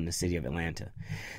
the city of Atlanta.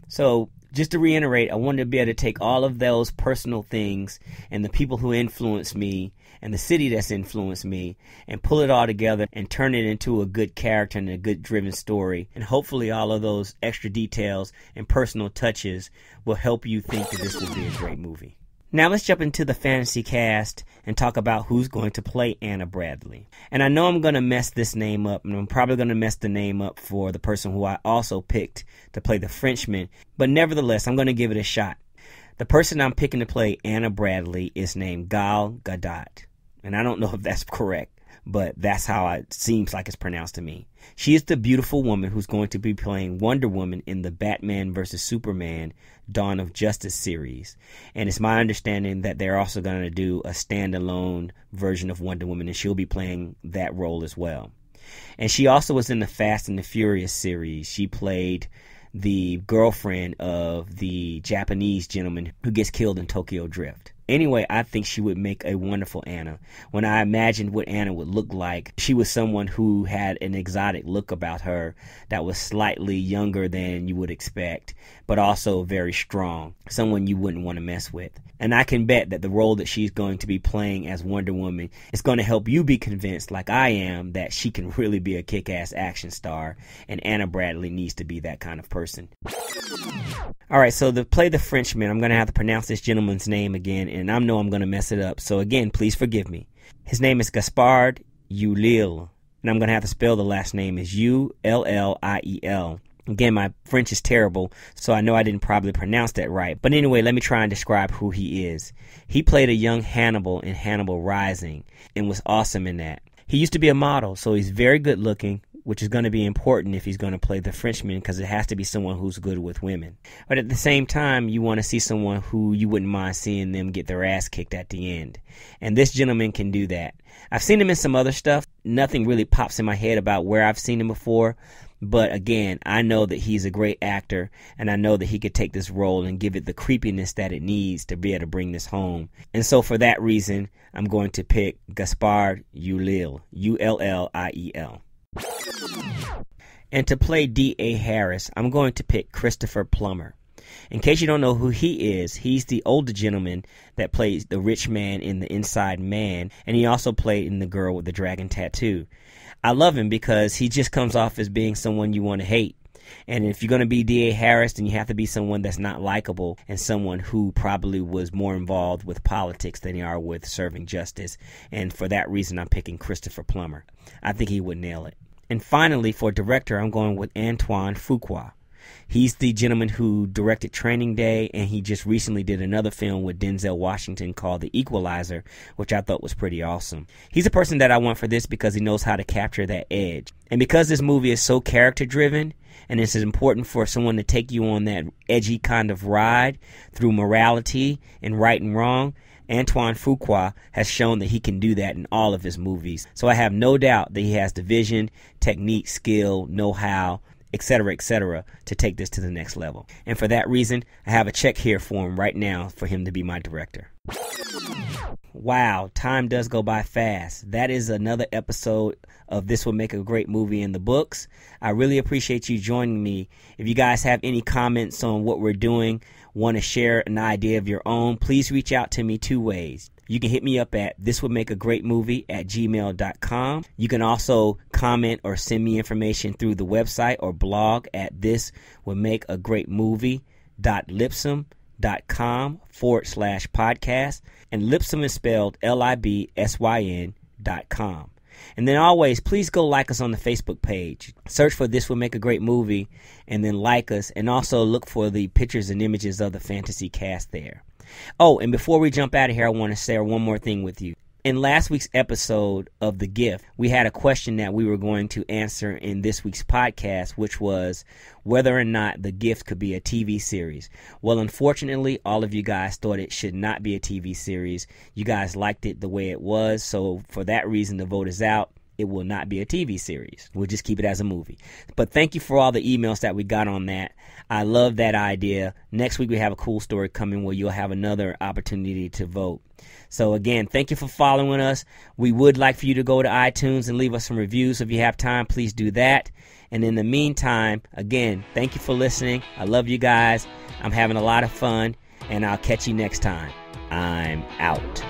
So just to reiterate, I wanted to be able to take all of those personal things and the people who influenced me and the city that's influenced me and pull it all together and turn it into a good character and a good driven story. And hopefully all of those extra details and personal touches will help you think that this will be a great movie. Now let's jump into the fantasy cast and talk about who's going to play Anna Bradley. And I know I'm going to mess this name up, and I'm probably going to mess the name up for the person who I also picked to play the Frenchman, but nevertheless, I'm going to give it a shot. The person I'm picking to play Anna Bradley is named Gal Gadot, and I don't know if that's correct, but that's how it seems like it's pronounced to me. She is the beautiful woman who's going to be playing Wonder Woman in the Batman vs. Superman Dawn of Justice series. And it's my understanding that they're also going to do a standalone version of Wonder Woman, and she'll be playing that role as well. And she also was in the Fast and the Furious series. She played the girlfriend of the Japanese gentleman who gets killed in Tokyo Drift. Anyway, I think she would make a wonderful Anna. When I imagined what Anna would look like, she was someone who had an exotic look about her that was slightly younger than you would expect, but also very strong. Someone you wouldn't want to mess with. And I can bet that the role that she's going to be playing as Wonder Woman is going to help you be convinced, like I am, that she can really be a kick-ass action star, and Anna Bradley needs to be that kind of person. Alright, so to play the Frenchman, I'm going to have to pronounce this gentleman's name again, and I know I'm going to mess it up, so again, please forgive me. His name is Gaspard Ulliel, and I'm going to have to spell the last name as Ulliel. Again, my French is terrible, so I know I didn't probably pronounce that right. But anyway, let me try and describe who he is. He played a young Hannibal in Hannibal Rising and was awesome in that. He used to be a model, so he's very good looking, which is going to be important if he's going to play the Frenchman, because it has to be someone who's good with women. But at the same time, you want to see someone who you wouldn't mind seeing them get their ass kicked at the end. And this gentleman can do that. I've seen him in some other stuff. Nothing really pops in my head about where I've seen him before. But again, I know that he's a great actor, and I know that he could take this role and give it the creepiness that it needs to be able to bring this home. And so for that reason, I'm going to pick Gaspard Ulliel, Ulliel. And to play D.A. Harris, I'm going to pick Christopher Plummer. In case you don't know who he is, he's the older gentleman that plays the rich man in The Inside Man, and he also played in The Girl with the Dragon Tattoo. I love him because he just comes off as being someone you want to hate. And if you're going to be D.A. Harris, then you have to be someone that's not likable and someone who probably was more involved with politics than they are with serving justice. And for that reason, I'm picking Christopher Plummer. I think he would nail it. And finally, for director, I'm going with Antoine Fuqua. He's the gentleman who directed Training Day, and he just recently did another film with Denzel Washington called The Equalizer, which I thought was pretty awesome. He's a person that I want for this because he knows how to capture that edge. And because this movie is so character-driven, and it's important for someone to take you on that edgy kind of ride through morality and right and wrong, Antoine Fuqua has shown that he can do that in all of his movies. So I have no doubt that he has the vision, technique, skill, know-how, etc., to take this to the next level. And for that reason, I have a check here for him right now for him to be my director. Wow, time does go by fast. That is another episode of This Would Make a Great Movie in the books. I really appreciate you joining me. If you guys have any comments on what we're doing, want to share an idea of your own, please reach out to me two ways. You can hit me up at thiswouldmakeagreatmovie@gmail.com. You can also comment or send me information through the website or blog at thiswouldmakeagreatmovie.libsyn.com/podcast. And Libsyn is spelled LIBSYN.com. And then always, please go like us on the Facebook page. Search for This Would Make a Great Movie and then like us. And also look for the pictures and images of the fantasy cast there. Oh, and before we jump out of here, I want to share one more thing with you. In last week's episode of The Gift, we had a question that we were going to answer in this week's podcast, which was whether or not The Gift could be a TV series. Well, unfortunately, all of you guys thought it should not be a TV series. You guys liked it the way it was, so for that reason, the vote is out. it will not be a TV series. We'll just keep it as a movie. But thank you for all the emails that we got on that. I love that idea. Next week we have a cool story coming where you'll have another opportunity to vote. So again, thank you for following us. We would like for you to go to iTunes and leave us some reviews. If you have time, please do that. And in the meantime, again, thank you for listening. I love you guys. I'm having a lot of fun, and I'll catch you next time. I'm out.